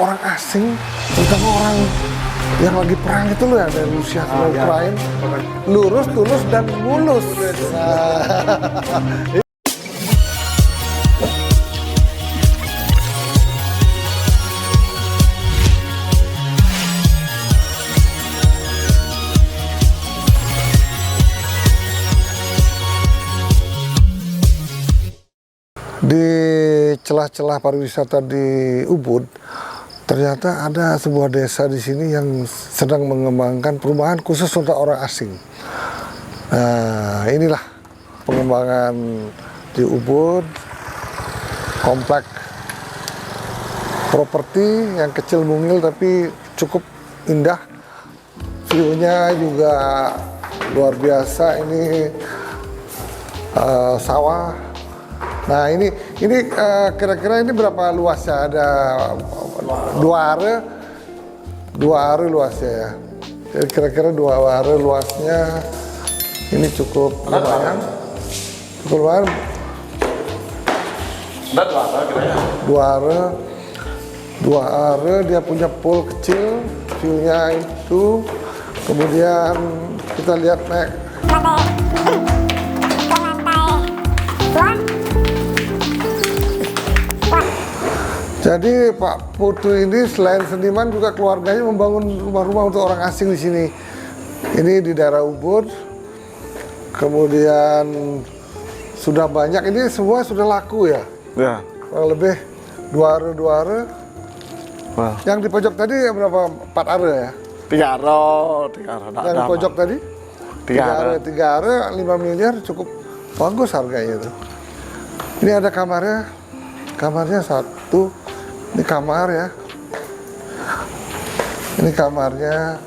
orang asing, terutama orang yang lagi perang itu loh, yang dari Rusia sama Ukraina, lurus, tulus, dan mulus. Nah. Di celah-celah pariwisata di Ubud, ternyata ada sebuah desa di sini yang sedang mengembangkan perumahan khusus untuk orang asing. Nah, inilah pengembangan di Ubud, komplek properti yang kecil mungil tapi cukup indah. View-nya juga luar biasa. Ini sawah. Nah ini kira-kira ini berapa luasnya? Ada 2 are luasnya ya. Jadi kira-kira 2 are luasnya. Ini cukup lumayan. Cukup lumayan. Ada 2 are kira-kira. 2 are dia punya pool kecil, view-nya itu. Kemudian kita lihat naik Jadi Pak Putu ini selain seniman juga keluarganya membangun rumah-rumah untuk orang asing di sini. Ini di daerah Ubud. Kemudian sudah banyak, ini semua sudah laku ya. Ya. Kurang lebih 2 are. Wah. Yang di pojok tadi berapa? 4 are ya? 3 are. Yang di pojok tadi? 3 are. 3 are 5 miliar cukup bagus harganya itu. Ini ada kamarnya. Kamarnya 1. Ini kamar ya. Ini kamarnya.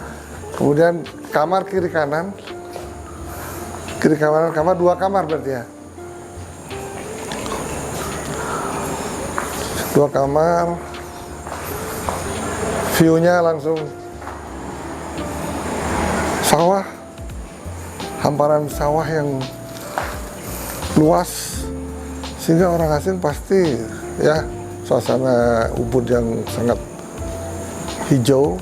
Kemudian kamar kiri kanan. Kiri kanan, kamar 2 kamar berarti ya. 2 kamar. View-nya langsung sawah. Hamparan sawah yang luas. Sehingga orang asing pasti ya, suasana Ubud yang sangat hijau,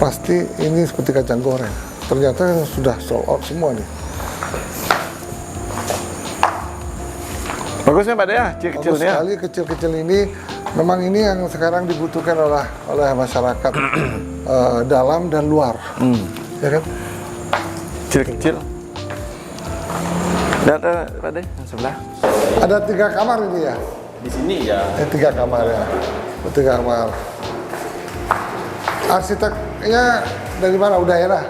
pasti ini seperti kacang goreng. Ternyata sudah sold out semua nih. Bagusnya Pak ya, kecil-kecilnya. Bagus sekali, kecil-kecil ini. Memang ini yang sekarang dibutuhkan oleh masyarakat dalam dan luar, ya kan? Kecil-kecil. Dan Pak De, yang sebelah. Ada 3 kamar ini ya. Di sini ya. 3 kamar ya. 3 kamar. Arsiteknya dari mana? Udayana.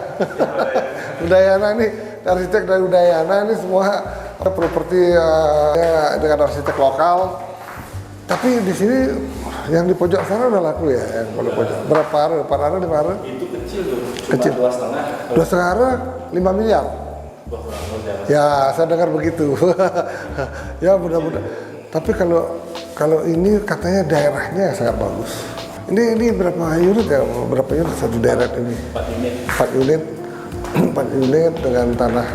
Udayana ini, arsitek dari Udayana ini semua properti dengan arsitek lokal. Tapi di sini yang di pojok sana udah laku ya, yang pojok. Berapa are? 4 are, 5 are? Itu kecil tuh. Kecil. 2,5 are 5 miliar. Ya, saya dengar begitu. Ya, mudah-mudahan. Tapi kalau ini katanya daerahnya sangat bagus. Ini berapa unit ya? Berapa unit satu daerah ini? 4 unit. 4 unit dengan tanah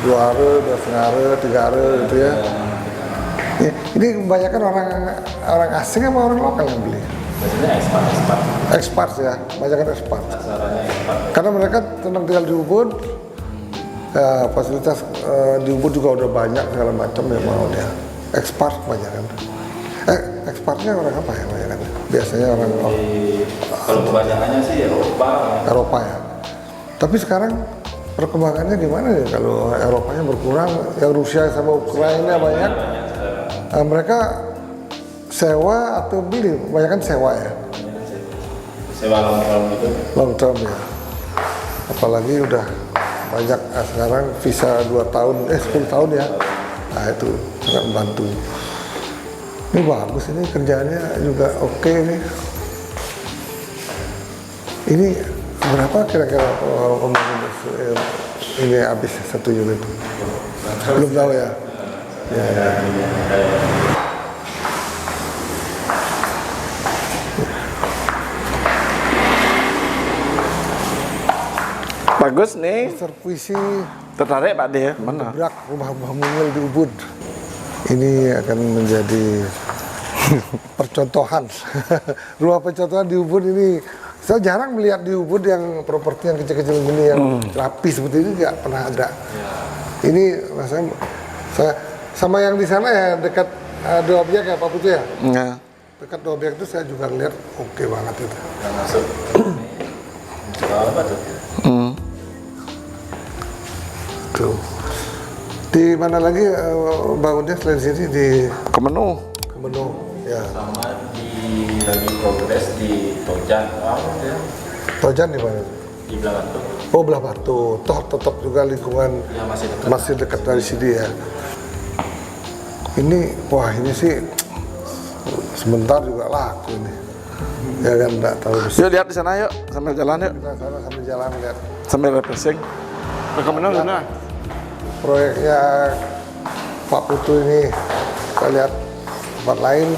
2 are, 2,5 are, 3 are gitu ya. Ini kebanyakan orang asing apa orang lokal yang beli? Biasanya Expat ya, kebanyakan expat. Karena mereka tenang tinggal di Ubud. Ya, fasilitas di Ubud juga udah banyak segala macam ya, mau dia. Expat banyak kan. Exportnya orang apa ya banyak kan? Biasanya orang kalau kebanyakannya sih Eropa ya. Tapi sekarang perkembangannya gimana ya kalau Eropanya berkurang, yang Rusia sama Ukraina banyak. Mereka sewa atau beli? Kebanyakan sewa ya. sewa long term gitu. Long term ya. Apalagi udah banyak sekarang visa 2 tahun, 10 tahun ya. Nah itu sangat membantu. Ini bagus, ini kerjaannya juga oke nih. Ini berapa kira-kira ini habis 1 unit? Belum tahu ya. Ya. Bagus nih. Servisi Tertarik Pak De? Mana? Gebrak rumah-rumah mungil di Ubud. Ini akan menjadi percontohan. Rumah percontohan di Ubud ini, saya jarang melihat di Ubud yang properti yang kecil-kecil gini, yang rapi seperti ini nggak pernah ada. Ini saya sama yang di sana ya, dekat dua objek ya Pak Putu ya. Nah, Dekat dua objek itu saya juga lihat oke banget itu. Yang masuk. Apa tuh? Tuh. Di mana lagi bangunnya selain sini di Kemenuh. Kemenuh ya. Sama di lagi progres di Tojan. Ya. Tojan di mana? Di belakang tuh. Oh belah Batu. Toh tetap juga lingkungan Ya masih dekat dari sini ya. Ini wah ini sih sebentar juga laku ini. Ya kan enggak tahu bisa. Yuk lihat di sana yuk, sambil jalan yuk, Kita sana sambil jalan lihat sambil refreshing. Ke Kemenuh sana. proyeknya Pak Putu ini. Kita lihat tempat lain.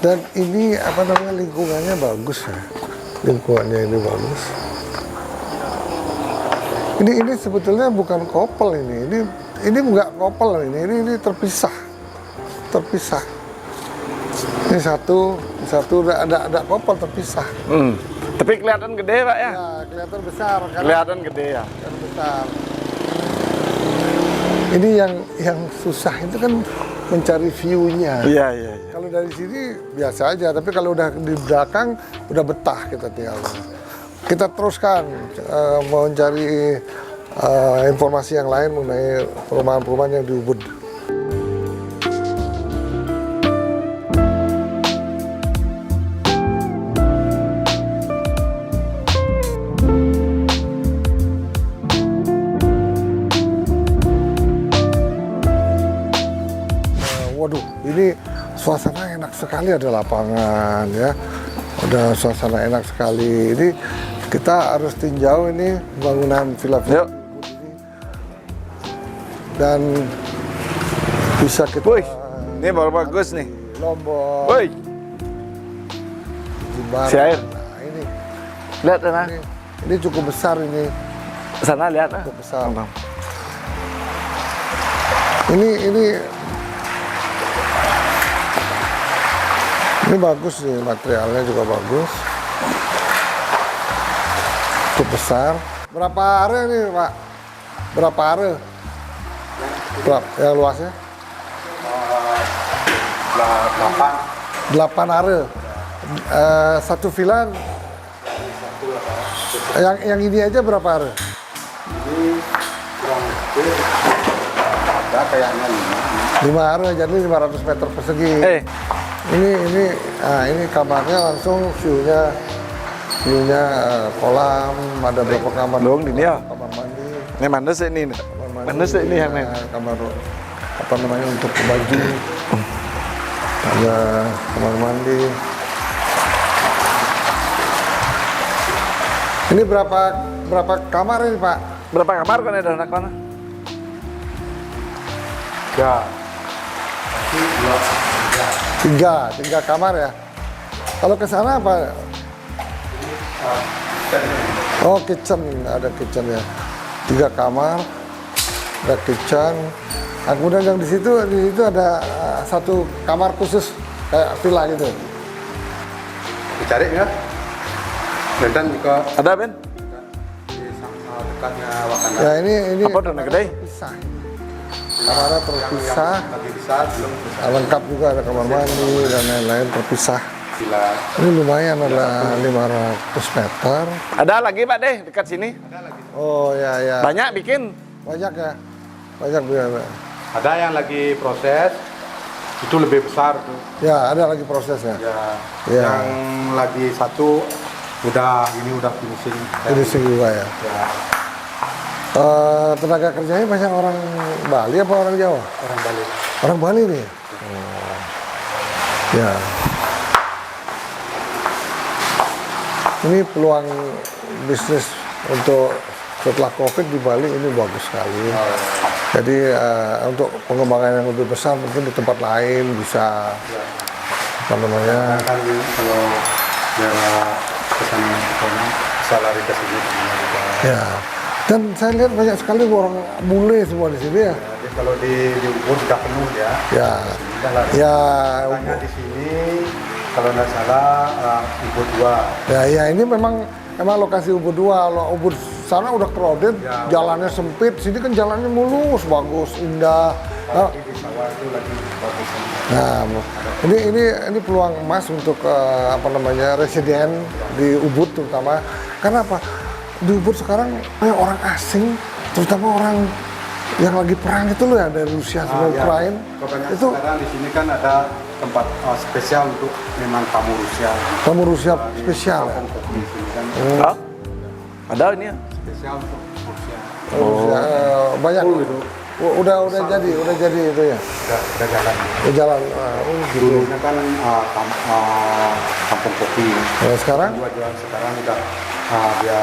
Dan ini apa namanya, lingkungannya bagus ya. Lingkungannya ini bagus. Ini sebetulnya bukan kopel ini enggak kopel ini terpisah. Terpisah. Ini satu ada kopel terpisah. Tapi kelihatan gede Pak ya? Ya, kelihatan besar kan. Kelihatan gede ya. Kelihatan besar. Ini yang susah itu kan mencari view-nya. Iya. Kalau dari sini biasa aja, tapi kalau udah di belakang udah betah kita tinggal. Kita teruskan mau cari informasi yang lain mengenai perumahan-perumahan yang di Ubud. Waduh, ini suasana enak sekali, ada lapangan ya, ada suasana enak sekali. Ini kita harus tinjau ini bangunan villa-villa Yuk. ini dan bisa kita Wih, ini baru bagus nih. Lombok, Woi, Jimbaran. si air. Nah, Lihat sana. ini cukup besar ini, Sana lihat. cukup besar. Ini bagus nih, materialnya juga bagus. Cukup besar. Berapa are nih Pak? Berapa are? Berapa yang luasnya? 8 are. Satu villa. Yang ini aja berapa are? Ada kayaknya 5 are, jadi 500 meter persegi. Ini kamarnya langsung view-nya kolam, ada beberapa kamar. Dong, ini ya. Kamar mandi. Ini mana sih ini? Mana sih ini yang ini? Kamar apa namanya untuk baju. Ada kamar mandi. Ini berapa kamar ini Pak? Berapa kamar kan ada anak mana? Tiga kamar ya. Kalau ke sana apa? Oh kitchen, ada kitchen ya. 3 kamar, ada kitchen. Nah, kemudian yang di situ ada satu kamar khusus kayak villa gitu. dicari ya. Dan juga Ada Ben? di dekatnya Wakanda Ya ini Apa udah gede? terpisah. Kamarnya terpisah. lagi bisa belum bisa Lengkap juga ada kamar mandi dan lain-lain terpisah. villa. Ini lumayan, ada 500 meter. Ada lagi Pak deh dekat sini. Oh ya. Banyak bikin. Banyak ya. Banyak biar. Ada yang lagi proses itu lebih besar tuh. Ya ada lagi prosesnya. Ya. Ya. Yang lagi satu udah finishing. Finishing juga ya. Ya, Tenaga kerjanya banyak orang Bali apa orang Jawa? orang Bali. Orang Bali nih. Oh. Ya. Ini peluang bisnis untuk setelah COVID di Bali ini bagus sekali. Jadi untuk pengembangan yang lebih besar mungkin di tempat lain bisa apa namanya? Kan kalau daerah kesana bisa lari ke sini. Ya. Dan saya lihat banyak sekali orang bule semua di sini ya. Jadi kalau di Ubud sudah penuh ya. Ya, Sudah lah. ya, Hanya di sini kalau nggak salah Ubud 2. ya ini memang lokasi Ubud 2. Kalau Ubud sana udah crowded, Ya, jalannya sempit. Sini kan jalannya mulus, bagus, indah. Nah, Apalagi di sawah itu lagi bagus. Nah, ini peluang emas untuk residen di Ubud terutama. Karena apa? Di Ubud sekarang banyak orang asing, terutama orang yang lagi perang itu loh ya, dari Rusia sama Ukraina. Kebanyakan Itu sekarang di sini kan ada tempat spesial untuk memang tamu Rusia. kamu Rusia spesial ya. Kampung kopi di sini kan Oh, ada ini ya. spesial untuk Rusia. Rusia, banyak. Gitu. Udah jadi itu ya. Udah jalan. Udah jalan. Gitu. Dulunya kan kampung kopi. Nah, sekarang Jual sekarang udah dia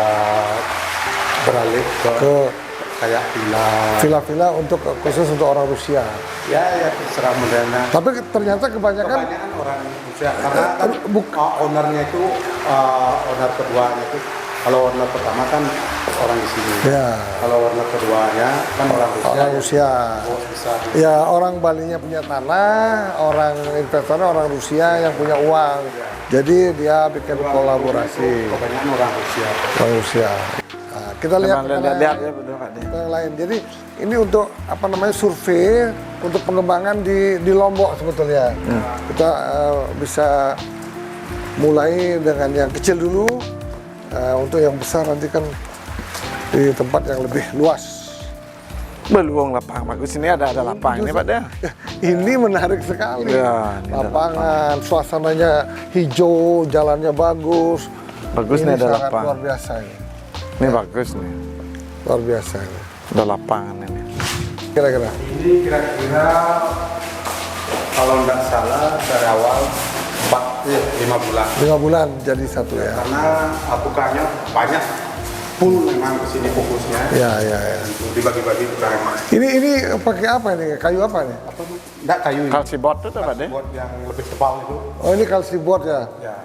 beralih ke ke kayak villa. villa-villa untuk khusus untuk orang Rusia. Ya terserah modelnya. Tapi ternyata kebanyakan Kebanyakan orang Rusia karena kan ownernya itu owner keduanya itu kalau owner pertama kan orang di sini. ya Kalau owner keduanya kan orang Rusia. orang Rusia. Bos besar. Ya orang Balinya punya tanah, orang investornya orang Rusia yang punya uang. Jadi dia bikin kolaborasi Kebanyakan orang Rusia. orang Rusia. Nah, kita lihat Lihat ya betul Pak De. yang lain. Jadi ini untuk survei untuk pengembangan di Lombok sebetulnya. Kita bisa mulai dengan yang kecil dulu. Untuk yang besar nanti kan di tempat yang lebih luas. Beluang lapang bagus ini ada lapang ini Pak De. Ini menarik sekali. Ya, ini ada Lapangan, suasananya hijau, jalannya bagus. Bagus Ini nih ada sangat lapang. luar biasa ini. Ini bagus nih. Luar biasa ini. Ada lapangan ini. Kira-kira. Ini kira-kira kalau nggak salah dari awal 5 bulan. 5 bulan jadi satu ya. Karena bukannya banyak full memang kesini fokusnya. Ya. Dibagi-bagi bukan. Ini pakai apa ini? Kayu apa nih? Enggak kayu ini. Kalsibot itu Pak De. Buat yang lebih tebal itu. Oh ini kalsiboard ya. Ya.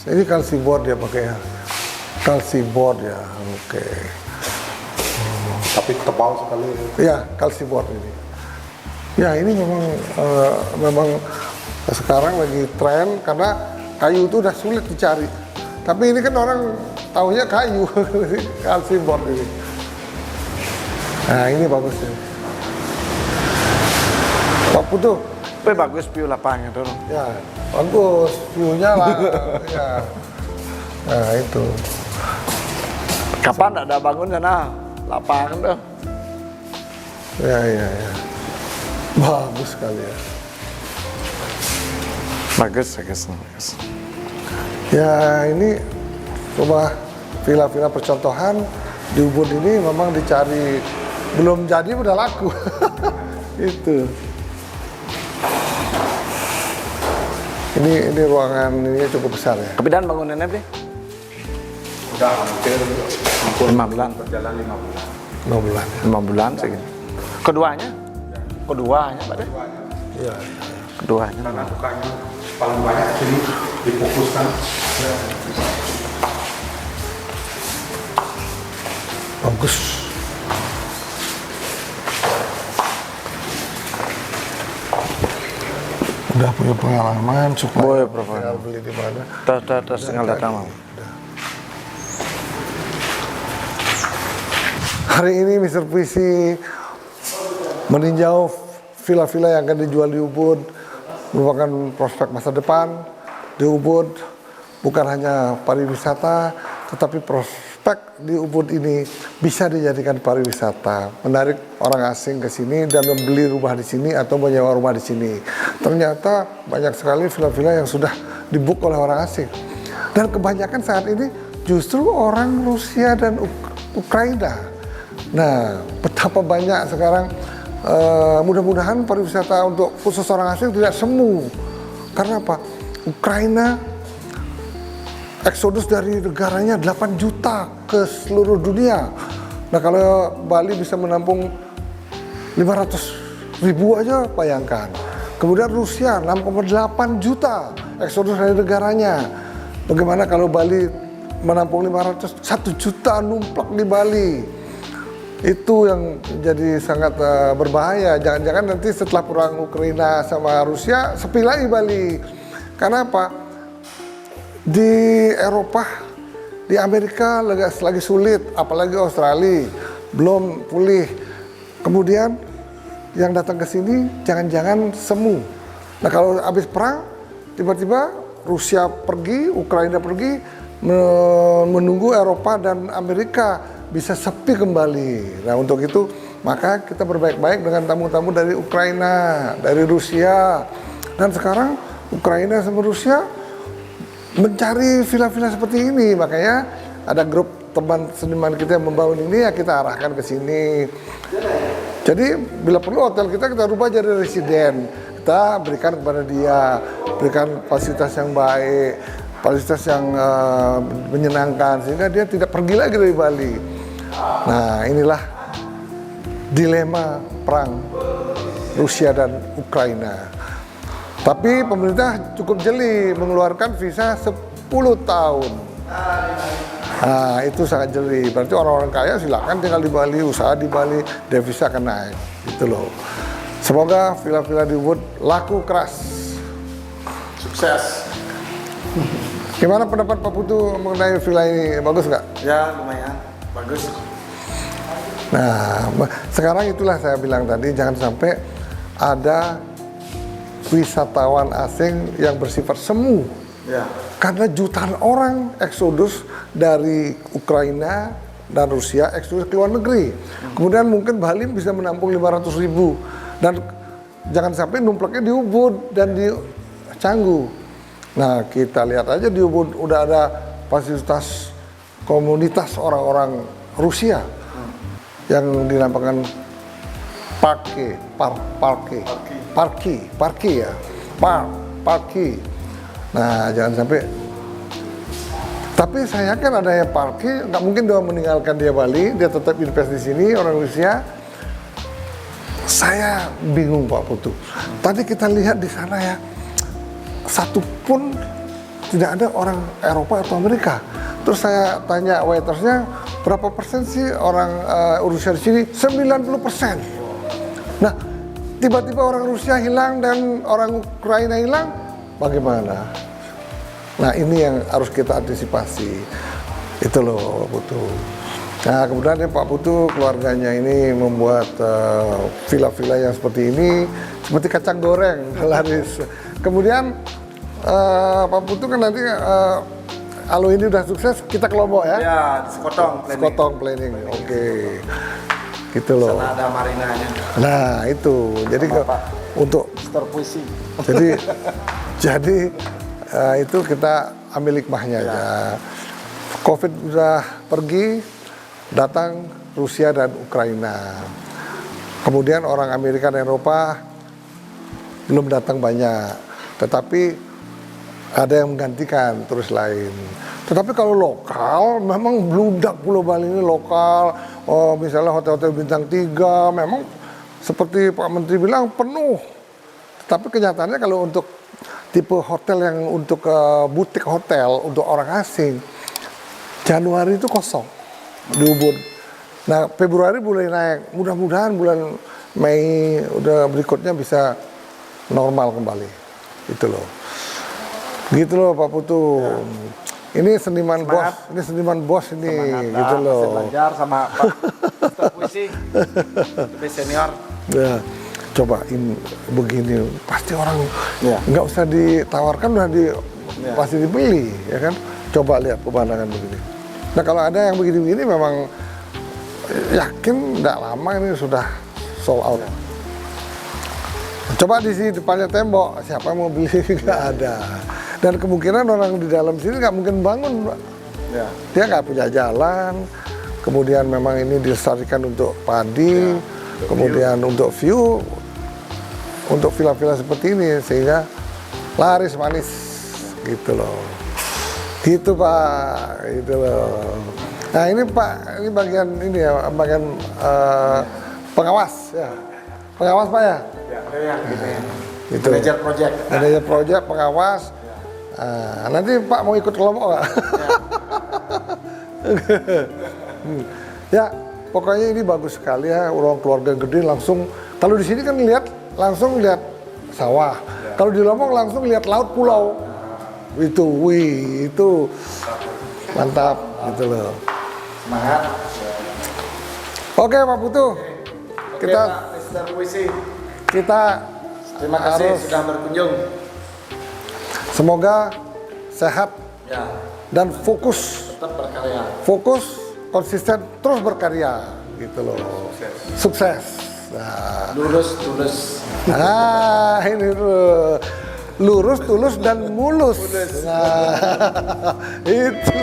Ini kalsiboard ya pakai ya. Kalsiboard ya. Oke. Tapi tebal sekali. Ya kalsiboard ini. Ya ini memang sekarang lagi tren karena kayu itu udah sulit dicari. Tapi ini kan orang taunya kayu, kalsiboard ini. Nah ini bagus ini. Pak Putu, Bagus view lapangnya tuh. ya bagus, view-nya lah. Ya. Nah itu. Kapan ada bangun sana? Lapangan tuh. Ya. Bagus sekali ya. Bagus. Ya ini rumah villa-villa percontohan di Ubud ini memang dicari, belum jadi udah laku. Itu. Ini ruangan ini cukup besar ya. Kepidan bangunannya deh. Udah hampir 5 bulan. berjalan 5 bulan. 5 bulan. 5 bulan sih. Keduanya Pak De. Iya. Keduanya. Karena bukannya paling banyak sini difokuskan. Bagus. Udah punya pengalaman supaya Boleh, Prof. tinggal beli di mana. Tas tinggal datang mau. Hari ini Mr. Puisi meninjau villa-villa yang akan dijual di Ubud, merupakan prospek masa depan di Ubud. Bukan hanya pariwisata, tetapi prospek di Ubud ini bisa dijadikan pariwisata, menarik orang asing ke sini dan membeli rumah di sini atau menyewa rumah di sini. Ternyata banyak sekali villa-villa yang sudah dibook oleh orang asing, dan kebanyakan saat ini justru orang Rusia dan Ukraina. Nah, betapa banyak sekarang, mudah-mudahan pariwisata untuk khusus orang asing tidak semu. Karena apa? Ukraina eksodus dari negaranya 8 juta ke seluruh dunia. Nah, kalau Bali bisa menampung 500 ribu aja, bayangkan. Kemudian Rusia 6,8 juta eksodus dari negaranya. Bagaimana kalau Bali menampung 1 juta numplak di Bali? Itu yang jadi sangat berbahaya. Jangan-jangan nanti setelah perang Ukraina sama Rusia sepi lagi Bali. Karena apa? Di Eropa, di Amerika lagi sulit, apalagi Australia belum pulih. Kemudian yang datang ke sini jangan-jangan semu. Nah kalau habis perang, tiba-tiba Rusia pergi, Ukraina pergi, menunggu Eropa dan Amerika bisa sepi kembali. Nah untuk itu maka kita berbaik-baik dengan tamu-tamu dari Ukraina, dari Rusia. Dan sekarang Ukraina sama Rusia mencari villa-villa seperti ini. Makanya ada grup teman seniman kita yang membangun ini, ya kita arahkan ke sini. Jadi bila perlu hotel kita rubah jadi residen. Kita berikan kepada dia, berikan fasilitas yang baik, fasilitas yang menyenangkan, sehingga dia tidak pergi lagi dari Bali. Nah inilah dilema perang Rusia dan Ukraina. Tapi pemerintah cukup jeli mengeluarkan visa 10 tahun. Nah itu sangat jeli, berarti orang-orang kaya silakan tinggal di Bali, usaha di Bali, devisa akan naik. Itu loh. Semoga villa-villa di Ubud laku keras. Sukses. Gimana pendapat Pak Putu mengenai villa ini? Bagus nggak? Ya lumayan, bagus. Nah, sekarang itulah saya bilang tadi, jangan sampai ada wisatawan asing yang bersifat semu. Ya. Karena jutaan orang eksodus dari Ukraina dan Rusia eksodus ke luar negeri. Kemudian mungkin Bali bisa menampung 500.000. Dan jangan sampai numplaknya di Ubud dan di Canggu. Nah, kita lihat aja di Ubud udah ada fasilitas komunitas orang-orang Rusia yang dinamakan parki. Nah, jangan sampai. Tapi saya yakin ada yang parki, nggak mungkin dia meninggalkan dia Bali, dia tetap invest di sini orang Rusia. Saya bingung Pak Putu. Tadi kita lihat di sana ya, satu pun tidak ada orang Eropa atau Amerika. Terus saya tanya waitersnya, berapa persen sih orang Rusia di sini? 90%. Nah, tiba-tiba orang Rusia hilang dan orang Ukraina hilang, bagaimana? Nah, ini yang harus kita antisipasi. Itu loh Pak Putu. Nah, kemudian Pak Putu keluarganya ini membuat villa-villa yang seperti ini, seperti kacang goreng, laris. Kemudian Pak Putu kan nanti kalau ini udah sukses, kita ke Lombok ya? Ya, di Sekotong. Sekotong planning. Oke. Gitu loh. Sana ada marinanya. Nah, itu. Jadi untuk Store puisi. jadi itu kita ambil hikmahnya aja. Covid udah pergi, datang Rusia dan Ukraina. Kemudian orang Amerika dan Eropa belum datang banyak. Tetapi ada yang menggantikan terus lain. Tetapi kalau lokal, memang bludak Pulau Bali ini lokal. Oh, misalnya hotel-hotel bintang 3, memang seperti Pak Menteri bilang penuh. Tapi kenyataannya kalau untuk tipe hotel yang untuk butik hotel untuk orang asing, Januari itu kosong di Ubud. Nah, Februari mulai naik. Mudah-mudahan bulan Mei udah berikutnya bisa normal kembali. Itu loh. Gitu loh Pak Putu. Ya. Ini seniman Semangat. bos, ini seniman bos ini. Semangat. Gitu loh. Saya belajar sama Pak Store puisi, lebih senior. Ya, cobain begini, pasti orang Ya. nggak usah ditawarkan udah pasti dibeli, ya kan? Coba lihat pemandangan begini. Nah kalau ada yang begini-begini memang yakin nggak lama ini sudah sold out. Coba di sini depannya tembok, siapa yang mau beli? Nggak ada. Dan kemungkinan orang di dalam sini nggak mungkin bangun, Pak. Ya. Dia nggak punya jalan. Kemudian memang ini dilestarikan untuk padi, kemudian untuk view, untuk villa-villa seperti ini sehingga laris manis, gitu loh. Gitu Pak, gitu loh. Nah ini Pak, ini bagian ini ya, bagian pengawas ya, pengawas Pak ya. Ya, yang gitu ya. Gitu. Manajer project. Manajer project, pengawas. Nanti Pak mau ikut kelompok nggak? Ya, pokoknya ini bagus sekali ya, ruang keluarga gede langsung. Kalau di sini kan langsung lihat sawah. Kalau di Lombok langsung lihat laut pulau. Itu, wih, itu mantap gitu loh. Semangat. Oke Pak Putu, kita Mr. Wisi. kita Terima kasih harus sudah berkunjung. semoga sehat Ya, dan fokus, tetap berkarya. konsisten, terus berkarya gitu loh. Sukses. Nah, Lurus. ini tuh. Lurus, tulus, dan mulus. Nah, itu.